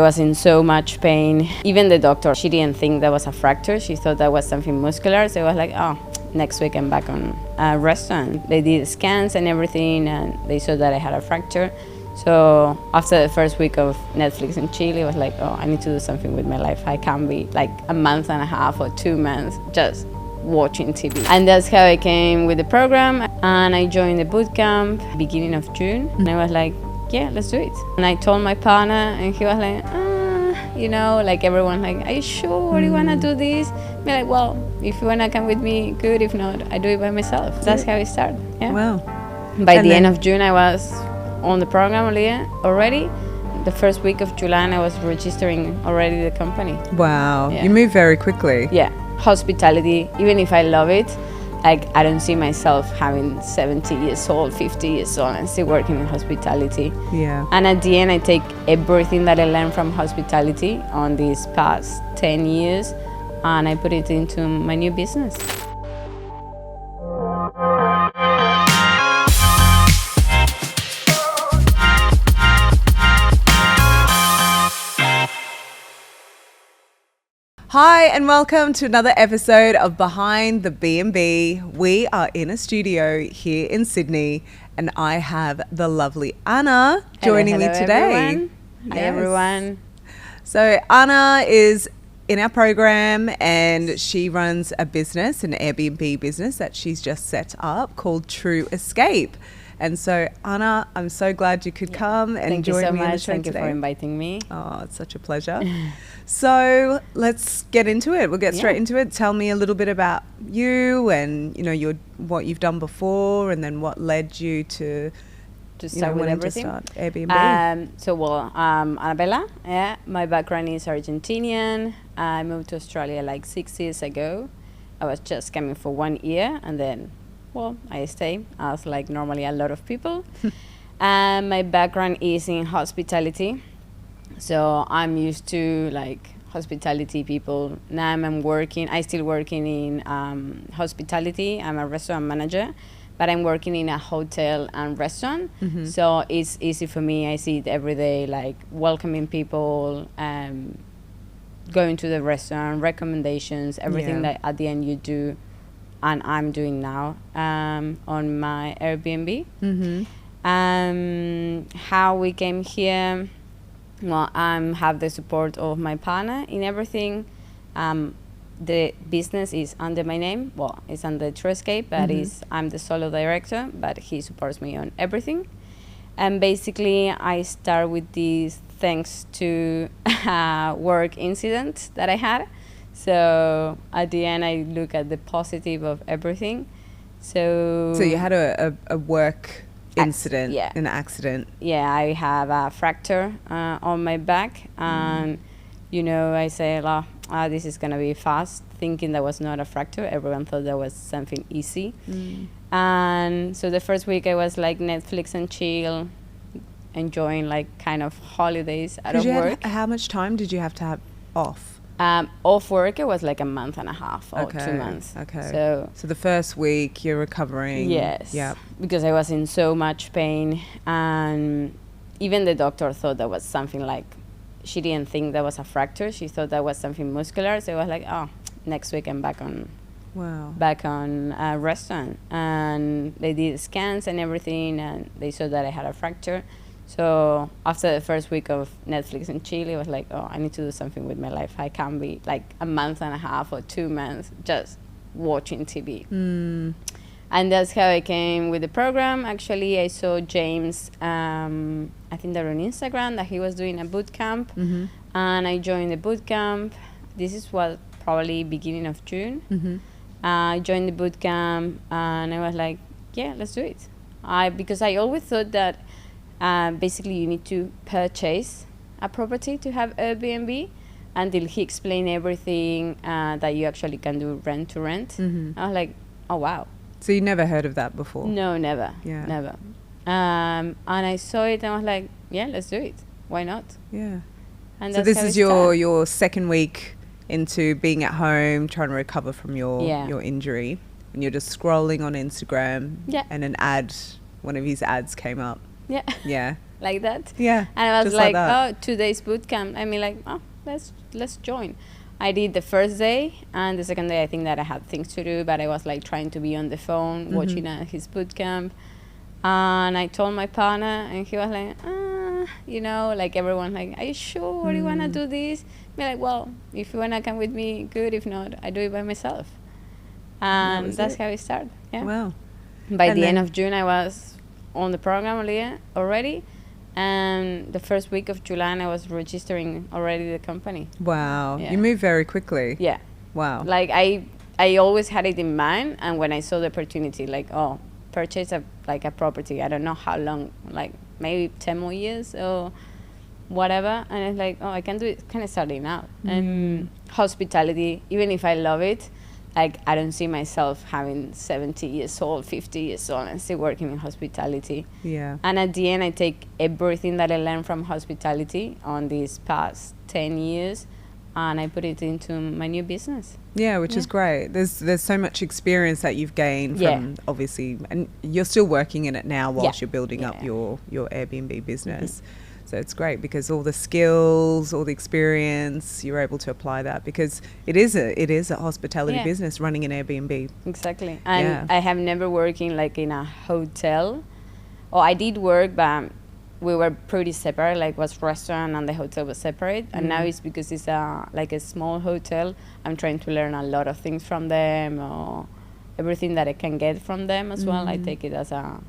was in so much pain. Even the doctor, she didn't think that was a fracture. She thought that was something muscular. So it was like, oh, next week I'm back on a restaurant. They did scans and everything, and they saw that I had a fracture. So after the first week of Netflix and chill, it was like, oh, I need to do something with my life. I can't be like a month and a half or 2 months just watching TV. And that's how I came with the program. And I joined the bootcamp beginning of June. And I was like, yeah, let's do it. And I told my partner, and he was like, like everyone, like, are you sure you want to do this? Be like, well, if you want to come with me, good. If not, I do it by myself. That's how it started. Yeah. Wow. By the end of June, I was on the program already. The first week of July, I was registering already the company. Wow. Yeah. You moved very quickly. Yeah. Hospitality, even if I love it, like I don't see myself having 70 years old, 50 years old and still working in hospitality. Yeah. And at the end, I take everything that I learned from hospitality on these past 10 years and I put it into my new business. Hi and welcome to another episode of Behind The BNB. We are in a studio here in Sydney and I have the lovely Anna joining me today. Everyone. Hi everyone. So Anna is in our program and she runs a business, an Airbnb business that she's just set up called True Escape. And so, Anna, I'm so glad you could come and join me on the show today. Thank you for inviting me. Oh, it's such a pleasure. So let's get into it. We'll get straight into it. Tell me a little bit about you and, what you've done before and then what led you to start with everything. To start Airbnb. I'm Annabella. Yeah, my background is Argentinian. I moved to Australia like 6 years ago. I was just coming for 1 year and then I stay as like normally a lot of people. My background is in hospitality. So I'm used to like hospitality people. Now I still working in hospitality. I'm a restaurant manager, but I'm working in a hotel and restaurant. Mm-hmm. So it's easy for me. I see it every day, like welcoming people, going to the restaurant, recommendations, everything that at the end you do. And I'm doing now on my Airbnb. Mm-hmm. How we came here, I have the support of my partner in everything. The business is under my name. It's under True Escape, but I'm the solo director, but he supports me on everything. And basically, I start with this thanks to a work incident that I had. So at the end, I look at the positive of everything. So you had a work incident, an accident. Yeah, I have a fracture on my back. And, I say, this is going to be fast, thinking that was not a fracture. Everyone thought that was something easy. And so the first week I was like Netflix and chill, enjoying like kind of holidays out of work. How much time did you have to have off? Off work, it was like a month and a half or 2 months. Okay. So the first week you're recovering. Yes. Yeah. Because I was in so much pain, and even the doctor thought that was something like, she didn't think that was a fracture. She thought that was something muscular. So it was like, oh, next week I'm back on a restaurant, and they did scans and everything, and they saw that I had a fracture. So after the first week of Netflix and chill, it was like, oh, I need to do something with my life. I can't be like a month and a half or 2 months just watching TV. And that's how I came with the program. Actually, I saw James, I think they're on Instagram, that he was doing a boot camp. And I joined the boot camp. This is probably beginning of June. I joined the boot camp and I was like, yeah, let's do it. Because I always thought that basically you need to purchase a property to have Airbnb until he explained everything that you actually can do rent to rent. I was like, oh wow. So you never heard of that before? No, never. Yeah. Never. And I saw it and I was like, yeah, let's do it. Why not? Yeah. And so this is your second week into being at home, trying to recover from your injury, and you're just scrolling on Instagram and one of his ads came up. Yeah. like that. Yeah. And I was just like like, that. oh, 2 days boot camp. I mean, like, oh, let's join. I did the first day, and the second day I think that I had things to do, but I was like trying to be on the phone, watching his boot camp. And I told my partner, and he was like, you know, like everyone like, are you sure you want to do this? Be like, well, if you want to come with me, good. If not, I do it by myself. And that's how it started. Yeah. Wow. By And the end then- of June, I was on the program already. And the first week of July, I was registering already the company. Wow. Yeah. You moved very quickly. Yeah. Wow. Like I always had it in mind, and when I saw the opportunity, like, oh, purchase a property, I don't know how long, like maybe 10 more years or whatever, and it's like, oh, I can do it kind of starting out. And hospitality, even if I love it, like I don't see myself having 70 years old, 50 years old and still working in hospitality. Yeah. And at the end, I take everything that I learned from hospitality on these past 10 years and I put it into my new business. Yeah, which is great. There's so much experience that you've gained from obviously, and you're still working in it now whilst you're building up your Airbnb business. So it's great because all the skills, all the experience, you're able to apply that because it is a hospitality business running an Airbnb. Exactly. And I have never worked in like in a hotel. Oh, I did work, but we were pretty separate, like was restaurant and the hotel was separate. And now it's because it's like a small hotel, I'm trying to learn a lot of things from them or everything that I can get from them as well. I take it as a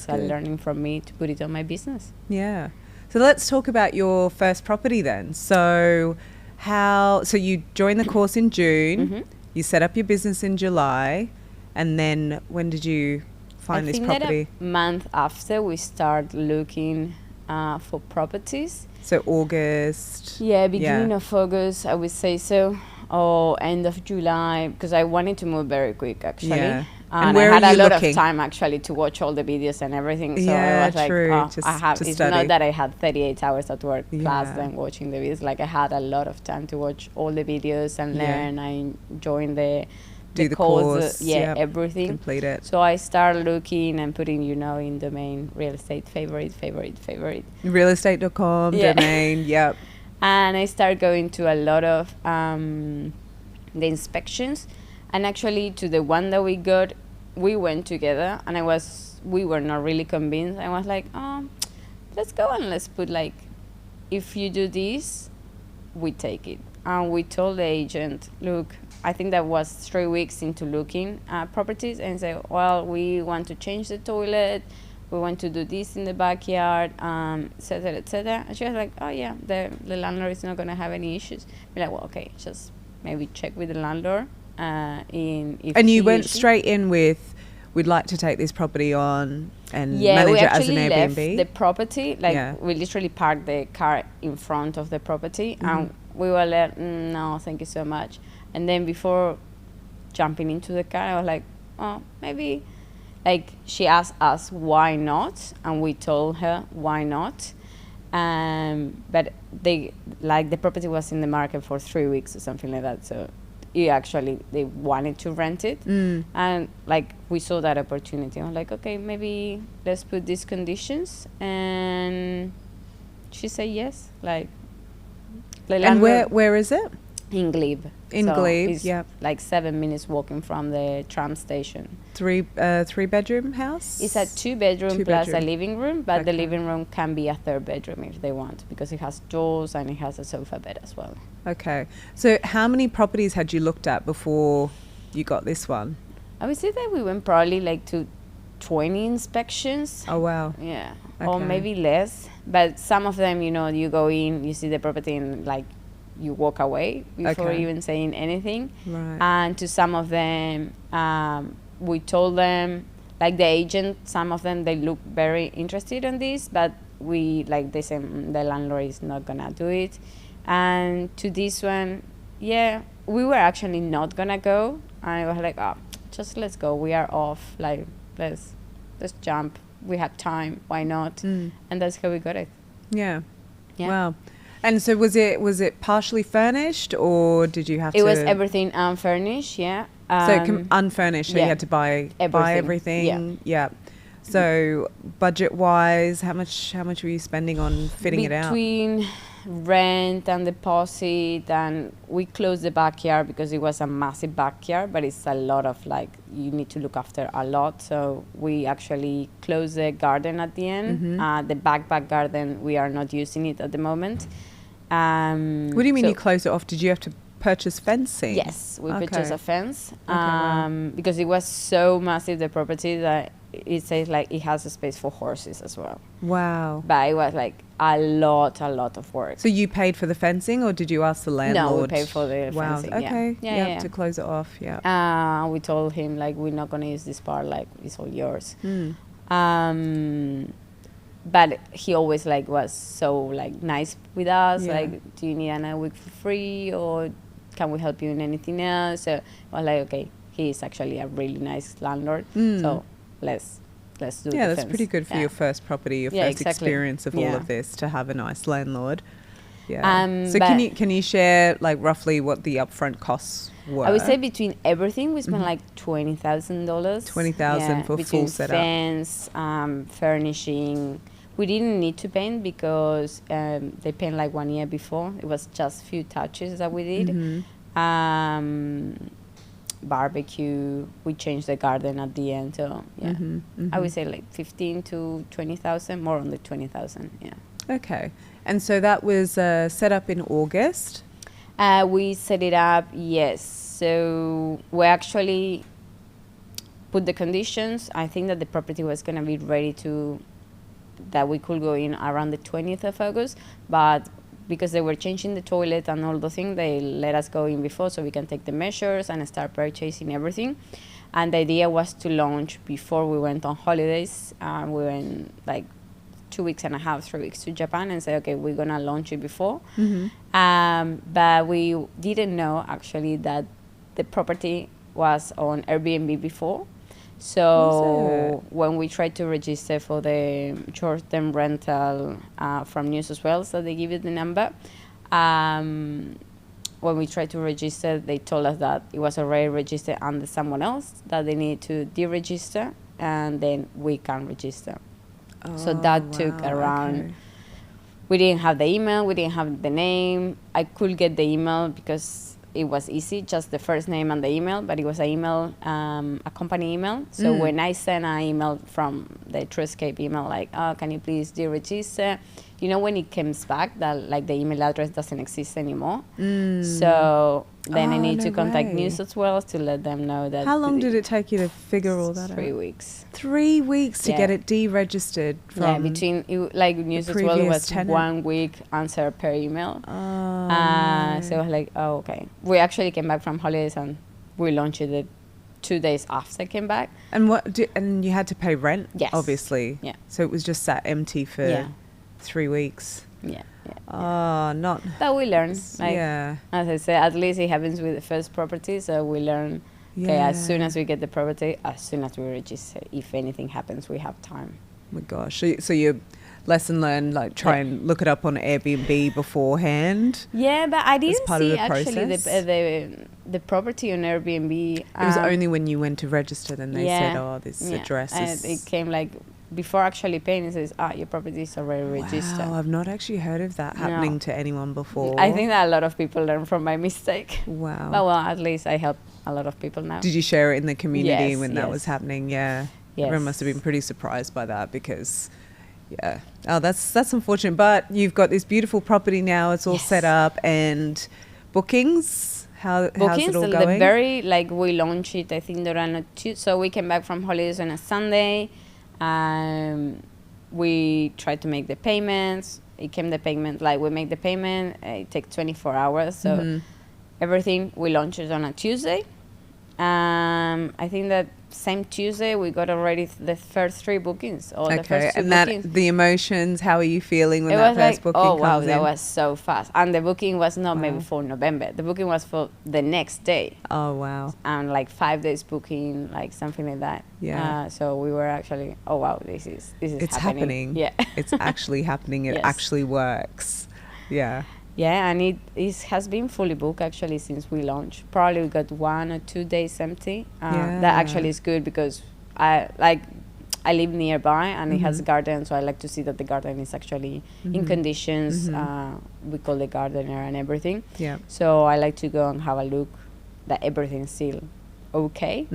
learning from me to put it on my business. Yeah. So let's talk about your first property then. So you joined the course in June, you set up your business in July, and then when did you find this property? I think that a month after we start looking for properties. So August. Yeah, beginning of August, I would say so, or end of July, because I wanted to move very quick actually. Yeah. And where I had are you a lot looking? of time actually to watch all the videos and everything. So Yeah, I was like, true. oh, Just I have. to It's study. not that I had 38 hours at work plus Yeah. then watching the videos. Like I had a lot of time to watch all the videos and learn. I joined the course, everything. Complete it. So I started looking and putting, in domain real estate favorite. Realestate.com, domain, yep. And I started going to a lot of the inspections, and actually to the one that we got, we went together, and we were not really convinced. I was like, oh, let's go and let's put like, if you do this, we take it. And we told the agent, look, I think that was 3 weeks into looking at properties, and say, well, we want to change the toilet, we want to do this in the backyard, et cetera, et cetera. And she was like, oh yeah, the landlord is not going to have any issues. We're like, well, okay, just maybe check with the landlord. And you went straight in with, we'd like to take this property on and manage it as an Airbnb? Left the property, we literally parked the car in front of the property, and we were like, no, thank you so much. And then before jumping into the car, I was like, oh, maybe, like she asked us why not, and we told her why not. But the property was in the market for 3 weeks or something like that, so they wanted to rent it, and like we saw that opportunity. I'm like, okay, maybe let's put these conditions, and she said yes. Like, and where is it? In Glebe. In Glebe, yeah. Like 7 minutes walking from the tram station. Three bedroom house? It's a 2-bedroom plus a living room, but the Okay. living room can be a 3rd bedroom if they want, because it has doors and it has a sofa bed as well. Okay. So how many properties had you looked at before you got this one? I would say that we went probably like to 20 inspections. Oh, wow. Yeah. Okay. Or maybe less. But some of them, you go in, you see the property and like you walk away before even saying anything. Right. And to some of them, we told them, like the agent, some of them, they look very interested in this, but they say the landlord is not gonna do it. And to this one, we were actually not gonna go. And I was like, oh, just let's go. We are off. Like, let's jump. We have time. Why not? And that's how we got it. Yeah. Wow. And so was it partially furnished, or did you have to? It was everything unfurnished. Yeah. So unfurnished. So you had to buy everything. Yeah. So budget wise, how much were you spending on fitting it out? Between rent and deposit, and we closed the backyard because it was a massive backyard, but it's a lot of like, you need to look after a lot. So we actually closed the garden at the end. The back garden, we are not using it at the moment. What do you mean you closed it off? Did you have to purchase fencing? Yes, we purchased a fence wow. because it was so massive, the property, that it says like it has a space for horses as well. Wow. But it was like a lot of work. So you paid for the fencing, or did you ask the landlord? No, we paid for the fencing. Okay. Yeah. To close it off. Yeah. We told him like, we're not gonna use this part, like it's all yours. But he always like was so like nice with us. Like, do you need another week for free, or can we help you in anything else? So I was like, okay, he is actually a really nice landlord. So let's do Yeah, the that's fence. pretty good for your first property, your first experience of all of this, to have a nice landlord. Yeah. So can you share like roughly what the upfront costs were? I would say between everything we spent like $20,000. $20,000 for full setup. Fence, furnishing. We didn't need to paint because they paint like 1 year before. It was just few touches that we did. Barbecue. We changed the garden at the end. So I would say like 15 to 20,000, more on the 20,000. Yeah. Okay. And so that was set up in August? We set it up, yes. So we actually put the conditions. I think that the property was going to be ready that we could go in around the 20th of August. But because they were changing the toilet and all the things, they let us go in before so we can take the measures and start purchasing everything. And the idea was to launch before we went on holidays. We went like 2 weeks and a half, 3 weeks to Japan, and say, okay, we're going to launch it before. But we didn't know actually that the property was on Airbnb before. So when we tried to register for the short-term rental from New South Wales, so they give you the number. When we tried to register, they told us that it was already registered under someone else, that they need to deregister, and then we can register. So that took around, we didn't have the email, we didn't have the name. I could get the email because it was easy, just the first name and the email, but it was an email, a company email. So when I sent an email from the TrueEscape email, like, oh, can you please deregister? You know, when it comes back, that like the email address doesn't exist anymore. So then I need to contact New South Wales to let them know that. How long did it take you to figure all that out? 3 weeks. 3 weeks to get it deregistered from between like New South Wales was tenant. 1 week answer per email. So I was like, oh, okay. We actually came back from holidays and we launched it 2 days after I came back. And and you had to pay rent? Yes. Obviously. Yeah. So it was just sat empty for 3 weeks. But we learn. Like, as I said, at least it happens with the first property, so we learn. Okay, as soon as we get the property, as soon as we register, if anything happens, we have time. Oh my gosh! So your lesson learned, like try and look it up on Airbnb beforehand. Yeah, but I didn't see actually the property on Airbnb. It was only when you went to register, then they said, "Oh, this address is." And it came like. Before actually paying, it says, your property is already registered. Wow, I've not actually heard of that happening to anyone before. I think that a lot of people learn from my mistake. Wow. But well, at least I help a lot of people now. Did you share it in the community when that was happening? Yeah. Yes. Everyone must have been pretty surprised by that because, oh, that's unfortunate. But you've got this beautiful property now. It's all set up, and bookings. How's it all going? We launched it, I think, on a Tuesday. So we came back from holidays on a Sunday. We tried to make the payments. It came the payment, like we make the payment. It takes 24 hours. So everything, we launched it on a Tuesday. I think that same Tuesday we got already the first 3 bookings. The first 2 bookings. The emotions, how are you feeling when that first booking comes in? Oh wow, that was so fast. And the booking was not maybe for November. The booking was for the next day. Oh wow. And like 5 days booking, like something like that. Yeah. So we were actually, oh wow, this is happening. Yeah. It's actually happening. It actually works. Yeah. Yeah, and it has been fully booked actually since we launched. Probably we got 1 or 2 days empty. That actually is good because I I live nearby and it has a garden, so I like to see that the garden is actually in conditions. We call the gardener and everything. Yeah. So I like to go and have a look that everything's still okay.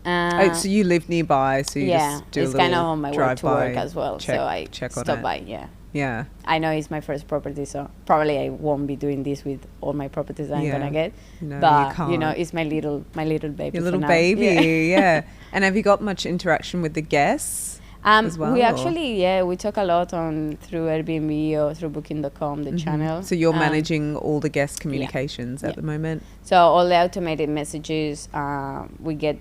So you live nearby, so you just do a it's little kind of on my way drive to by, work as well. check, So I check on stop it. by. Yeah. Yeah. I know it's my first property, so probably I won't be doing this with all my properties that I'm gonna get. No, but you can't. it's my little baby. Your for little now. baby, yeah. And have you got much interaction with the guests as well? We actually, we talk a lot through Airbnb or through Booking.com, the channel. So you're managing all the guest communications at the moment? So all the automated messages we get.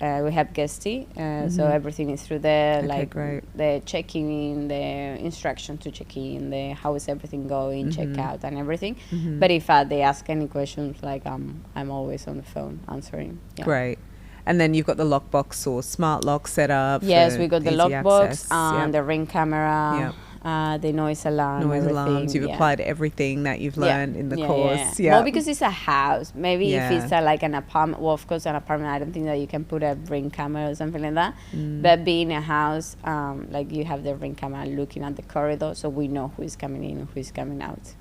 We have Guesty, so everything is through there, Okay, like great. the checking in, the instruction to check in, the how is everything going, check out, and everything. But if they ask any questions, like I'm always on the phone answering. Yeah. Great. And then you've got the lockbox or smart lock set up. Yes, for we got the easy lockbox access. and the ring camera, the noise alarm. Noise alarms. You've yeah. applied everything that you've learned in the course. Yeah. Well, because it's a house. Maybe if it's like an apartment, well, of course, an apartment, I don't think that you can put a ring camera or something like that. But being a house, like you have the ring camera looking at the corridor, so we know who is coming in and who is coming out.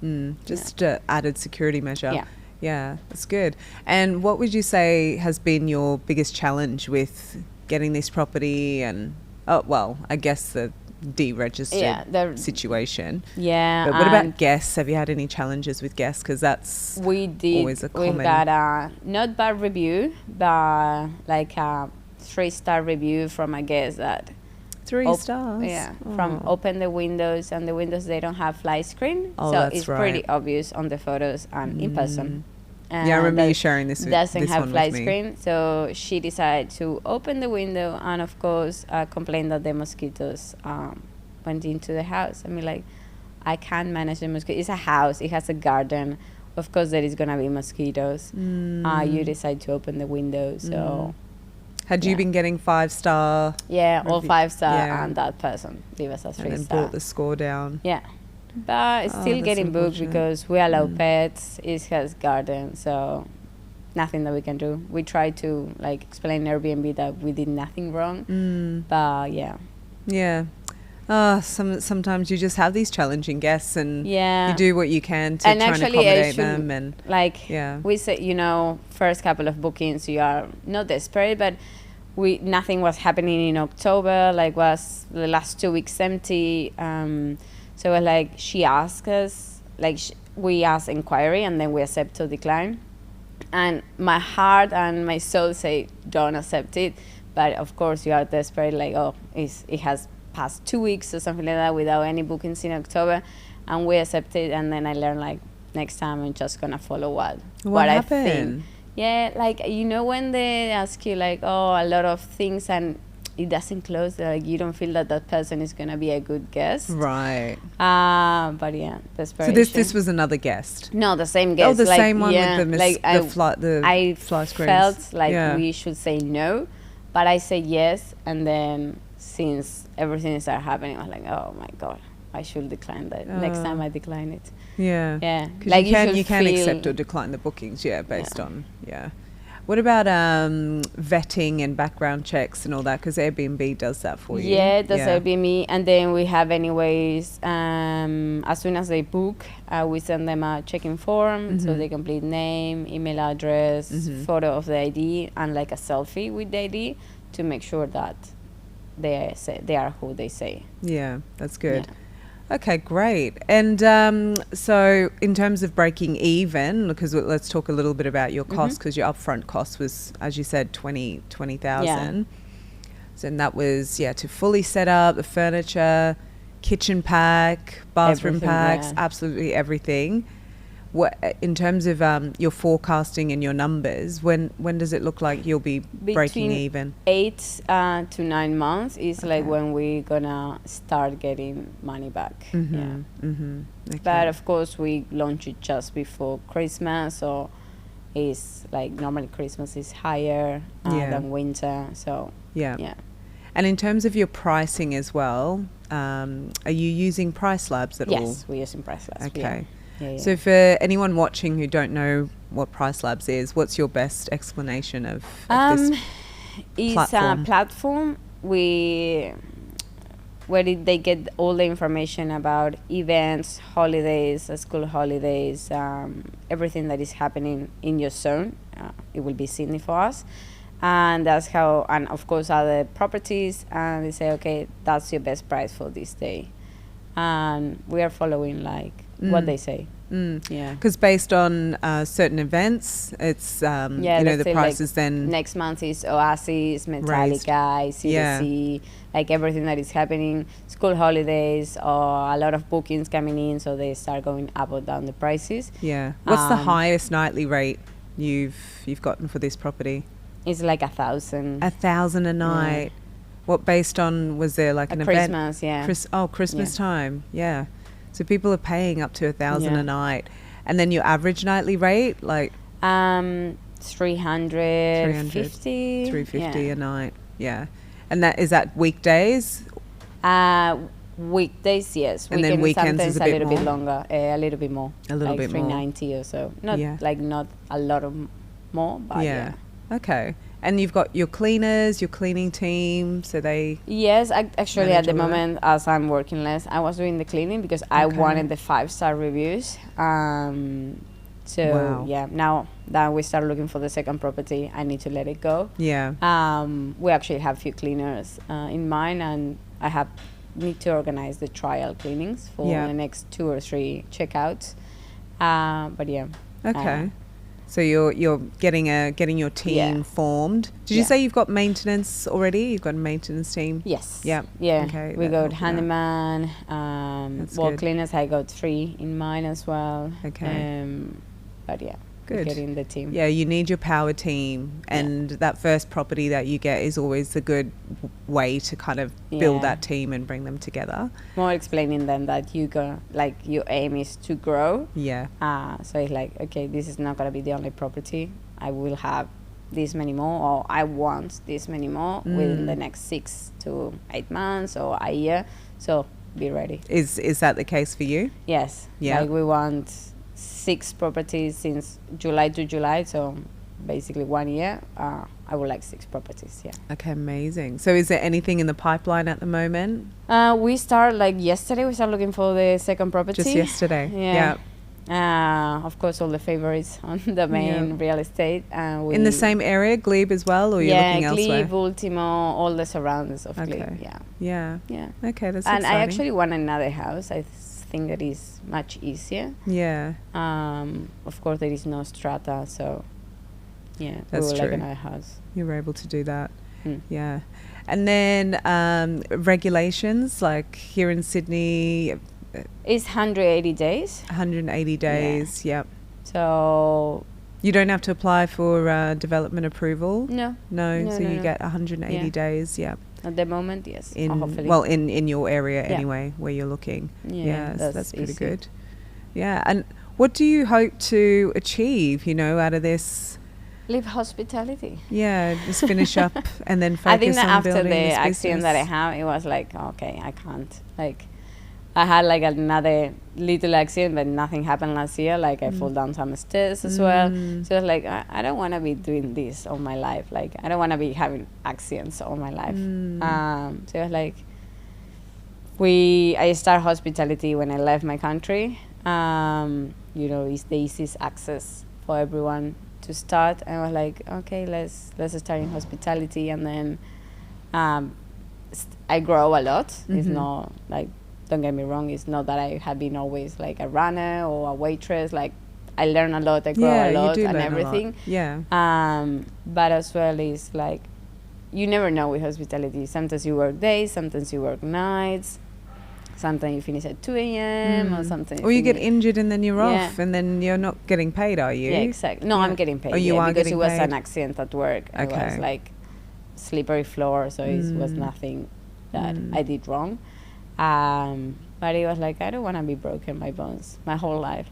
Just added security measure. Yeah. Yeah, that's good. And what would you say has been your biggest challenge with getting this property and, I guess the deregistered situation. Yeah. But what about guests? Have you had any challenges with guests? Because that's always a common... We got a not bad review, but like a 3-star review from a guest that... 3 stars? Yeah. From open the windows, and the windows, they don't have flat screen. Oh, so that's it's right. pretty obvious on the photos and in person. Yeah, I remember you sharing this with doesn't this have one flat with me. screen, so she decided to open the window and of course complain that the mosquitoes went into the house. I mean, like, I can't manage the mosquitoes. It's a house, it has a garden, of course there is gonna be mosquitoes. You decide to open the window, so had you been getting 5-star? Yeah, all 5-star, and that person gave us a 3-star. And then brought the score down. Yeah. But it's still getting booked because we allow pets. It has garden, so nothing that we can do. We try to like explain Airbnb that we did nothing wrong, but yeah. Sometimes you just have these challenging guests, and you do what you can to and try and actually, accommodate them. And we say, first couple of bookings, you are not desperate, but nothing was happening in October. Like, was the last 2 weeks empty. So like she asked us, like we ask inquiry and then we accept or decline. And my heart and my soul say don't accept it. But of course you are desperate, like, it has passed 2 weeks or something like that without any bookings in October. And we accept it, and then I learned, like, next time I'm just going to follow what happened? I think. Yeah, like, when they ask you, like, a lot of things and it doesn't close, like you don't feel that person is gonna be a good guest, right? But yeah, desperation. So this was another guest. No, the same guest. Oh, the same one with the I fly screens. felt like we should say no, but I said yes, and then since everything started happening, I was like, oh my god, I should decline that. Next time I decline it. Yeah. Like you can accept or decline the bookings. Based on What about vetting and background checks and all that? Because Airbnb does that for you. Yeah, it does Airbnb. And then we have anyways, as soon as they book, we send them a check-in form. So they complete name, email address, photo of the ID, and like a selfie with the ID to make sure that they are who they say. Yeah, that's good. Yeah. Okay, great. And so in terms of breaking even, because let's talk a little bit about your costs, because your upfront cost was, as you said, 20,000. Yeah. So, and that was, to fully set up the furniture, kitchen pack, bathroom everything, packs, absolutely everything. What in terms of your forecasting and your numbers, when does it look like you'll be breaking even? 8 to 9 months is like when we're gonna start getting money back. Okay. But of course we launch it just before Christmas, so it's like normally Christmas is higher than winter. So yeah. And in terms of your pricing as well, are you using price labs at all? Yes, we're using price labs. Okay. Yeah. So for anyone watching who don't know what Price Labs is, what's your best explanation of this it's platform? a platform where did they get all the information about events, holidays, school holidays, everything that is happening in your zone. It will be Sydney for us. And that's how, and of course other properties, and they say, okay, that's your best price for this day. And we are following like what they say. Yeah. Because based on certain events, it's, the prices then... Next month is Oasis, Metallica, CDC, like everything that is happening, school holidays, or a lot of bookings coming in, so they start going up or down the prices. Yeah. What's the highest nightly rate you've gotten for this property? It's like 1,000. 1,000 a night. Yeah. What, based on, was there like an Christmas, event? Christmas time, yeah. So people are paying up to 1,000 a night. And then your average nightly rate, like? 350. 350 a night, yeah. And is that weekdays? Weekdays, yes. And then weekends is a bit bit longer, a little bit more. A little bit more. 390 or so. Not a lot of more, but yeah. Okay. And you've got your cleaners, your cleaning team, so they... Yes, actually at the moment, as I'm working less, I was doing the cleaning because I wanted the 5-star reviews. Now that we start looking for the second property, I need to let it go. Yeah. We actually have a few cleaners in mind, and I need to organize the trial cleanings for the next 2 or 3 checkouts. But yeah. Okay. So you're getting your team formed. Did you say you've got maintenance already? You've got a maintenance team? Yes. Yeah. Yeah. Okay. We got handyman, cleaners. I got 3 in mine as well. Okay. But yeah. Good. Getting the team. Yeah, you need your power team, and that first property that you get is always a good way to kind of build that team and bring them together. More explaining them that your aim is to grow. Yeah. So it's like, okay, this is not gonna be the only property. I will have this many more, or I want this many more within the next 6 to 8 months or a year. So be ready. Is that the case for you? Yes. Yeah. Like we want 6 properties since July to July, so basically 1 year. I would like 6 properties. Yeah. Okay, amazing. So is there anything in the pipeline at the moment? We start yesterday. We start looking for the second property. Just yesterday. Yeah. Of course, all the favorites on the main real estate. In the same area, Glebe as well, or you're looking elsewhere? Glebe, Ultimo, all the surroundings of Glebe. Yeah. Okay, that's and exciting. I actually want another house. I think that is much easier. Yeah. Of course, there is no strata, so that's we would true. like another house. You were able to do that. Yeah. And then regulations, like here in Sydney, it's 180 days. 180 days. Yep. So you don't have to apply for development approval. No. You get 180 days. Yeah. At the moment, yes. Hopefully. In your area anyway, where you're looking. Yeah, that's pretty good. Yeah. And what do you hope to achieve, out of this? Live hospitality. Yeah, just finish up and then focus on building this business. I think that after the accident that I had, it was like, okay, I can't. I had another little accident, but nothing happened last year. I fall down some stairs as well. So it's like, I don't want to be doing this all my life. I don't want to be having accidents all my life. So it was like, I started hospitality when I left my country. It's the easiest access for everyone to start. And I was like, okay, let's start in hospitality. And then I grow a lot. It's not don't get me wrong, it's not that I have been always a runner or a waitress. I learn a lot, I grow a lot and everything. Yeah. But as well is you never know with hospitality. Sometimes you work days, sometimes you work nights, sometimes you finish at 2 a.m. or something. Or you get injured and then you're off and then you're not getting paid, are you? Yeah, exactly. No, I'm getting paid. Oh, you are because getting it was paid? an accident at work. Okay. It was slippery floor, so it was nothing that I did wrong. But it was I don't want to be broken my bones my whole life.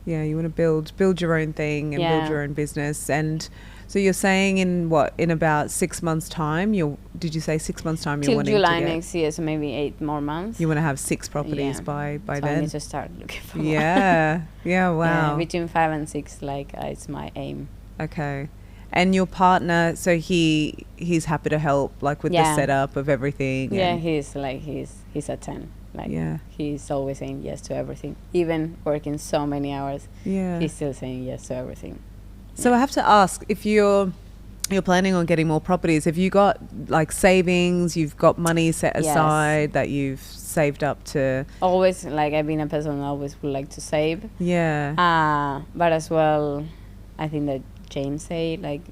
Yeah, you want to build your own thing and build your own business. And so you're saying in about 6 months' time, did you say 6 months' time you're wanting July to get? next year, so maybe 8 more months. You want to have 6 properties by so then? I need to start looking for Yeah, wow. Between 5 and 6, it's my aim. Okay. And your partner, so he's happy to help, like with the setup of everything. Yeah, he's a 10. Like he's always saying yes to everything, even working so many hours. Yeah, he's still saying yes to everything. So I have to ask, if you're planning on getting more properties, have you got like savings? You've got money set aside that you've saved up to? Always, like I've been a person that always would like to save. Yeah. But as well, I think that James said, like,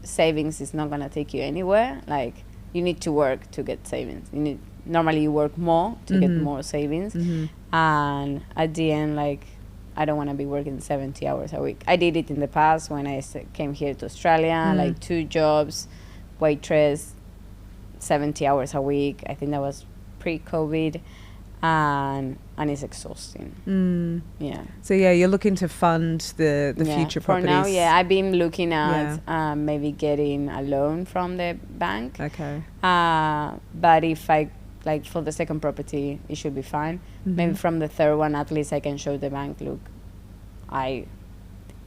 savings is not gonna take you anywhere. Like, you need to work to get savings. Normally you work more to get more savings. And at the end, like, I don't want to be working 70 hours a week. I did it in the past when I came here to Australia, like 2 jobs, waitress, 70 hours a week. I think that was pre-COVID, and it's exhausting. Yeah. So you're looking to fund the future properties. For now, I've been looking at maybe getting a loan from the bank. Okay. But if I, like, for the second property, it should be fine. Maybe from the third one, at least I can show the bank, look,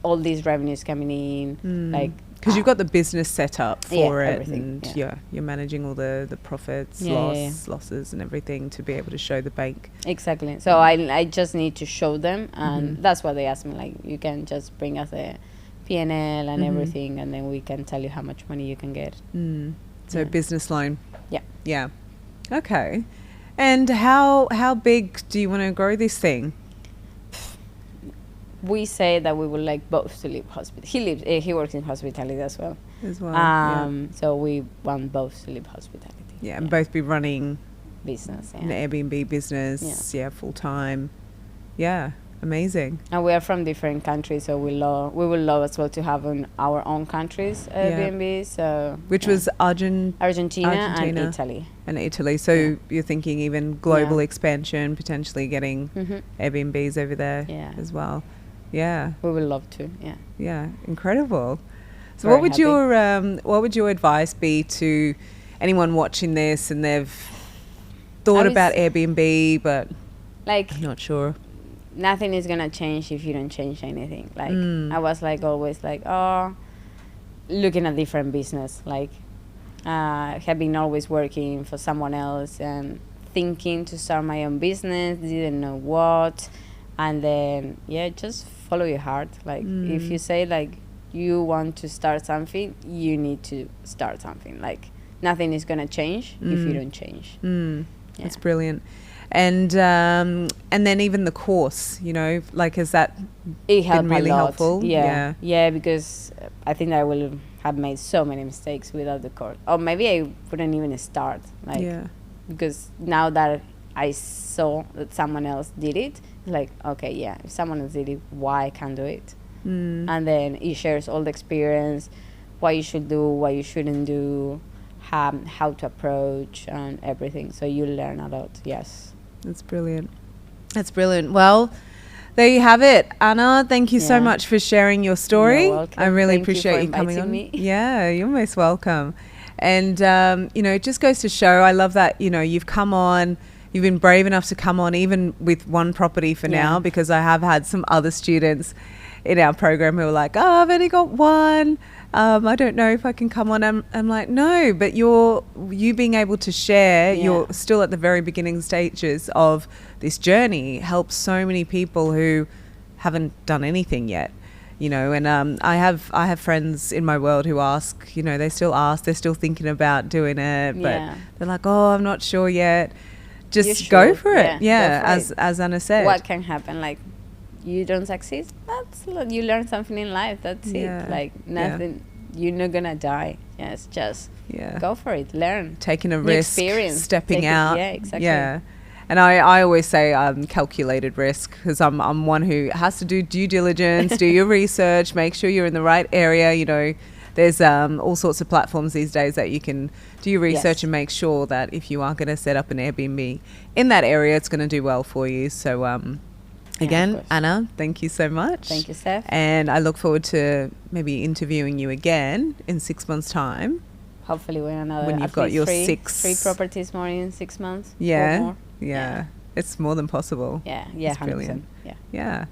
all these revenues coming in, like, because you've got the business set up for it, everything, and you're managing all the profits, losses, and everything to be able to show the bank. Exactly. So I just need to show them, and that's what they asked me. Like, you can just bring us a P&L and everything, and then we can tell you how much money you can get. So business loan. Yeah. Yeah. Okay. And how big do you want to grow this thing? We say that we would like both to leave hospitality. He works in hospitality as well. So we want both to leave hospitality. Yeah, and both be running business. An Airbnb business. Yeah, full time. Yeah, amazing. And we are from different countries, so we would love as well to have our own countries Airbnb. So which was Argentina and Italy. And Italy. So you're thinking even global expansion, potentially getting Airbnbs over there as well. Yeah, we would love to. Yeah, incredible. So what would your advice be to anyone watching this and they've thought about Airbnb, but like, I'm not sure? Nothing is gonna change if you don't change anything. Like I was like always like looking at different business. Like have been always working for someone else and thinking to start my own business. Didn't know what. And then, just follow your heart. Like, if you say, like, you want to start something, you need to start something. Like, nothing is going to change if you don't change. That's brilliant. And then even the course, like, has that been really helpful? Yeah, because I think I will have made so many mistakes without the course. Or maybe I wouldn't even start. Like, because now that I saw that someone else did it, like, okay, if someone else did it, why I can't do it? And then it shares all the experience, what you should do, what you shouldn't do, how to approach and everything. So you learn a lot. Yes. That's brilliant. Well, there you have it. Anna, thank you so much for sharing your story. You're welcome. I really Thank appreciate you coming on. Me. Yeah, you're most welcome. And, it just goes to show, I love that, you've come on. You've been brave enough to come on even with one property for now, because I have had some other students in our program who are like, I've only got one. I don't know if I can come on. I'm like, no, but you being able to share, you're still at the very beginning stages of this journey, helps so many people who haven't done anything yet. And I have friends in my world who ask, they still ask, they're still thinking about doing it, but they're like, I'm not sure yet. Just go for it. As Anna said. What can happen? Like, you don't succeed, you learn something in life. That's it. Like, nothing. You're not gonna die. Yes, just go for it. Learn. Taking a risk. Experience. Stepping out. Yeah, exactly. Yeah. And I always say calculated risk, because I'm one who has to do due diligence, do your research, make sure you're in the right area. There's all sorts of platforms these days that you can do your research and make sure that if you are going to set up an Airbnb in that area, it's going to do well for you. So again, Anna, thank you so much. Thank you, Steph. And I look forward to maybe interviewing you again in 6 months' time. Hopefully when you've got your three properties more in 6 months. Yeah. It's more than possible. Yeah, it's 100%. Brilliant. Yeah.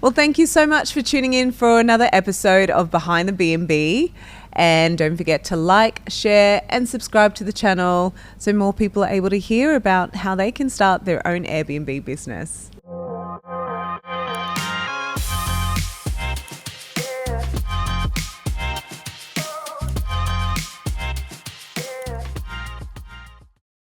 Well, thank you so much for tuning in for another episode of Behind the BNB. And don't forget to like, share, and subscribe to the channel so more people are able to hear about how they can start their own Airbnb business.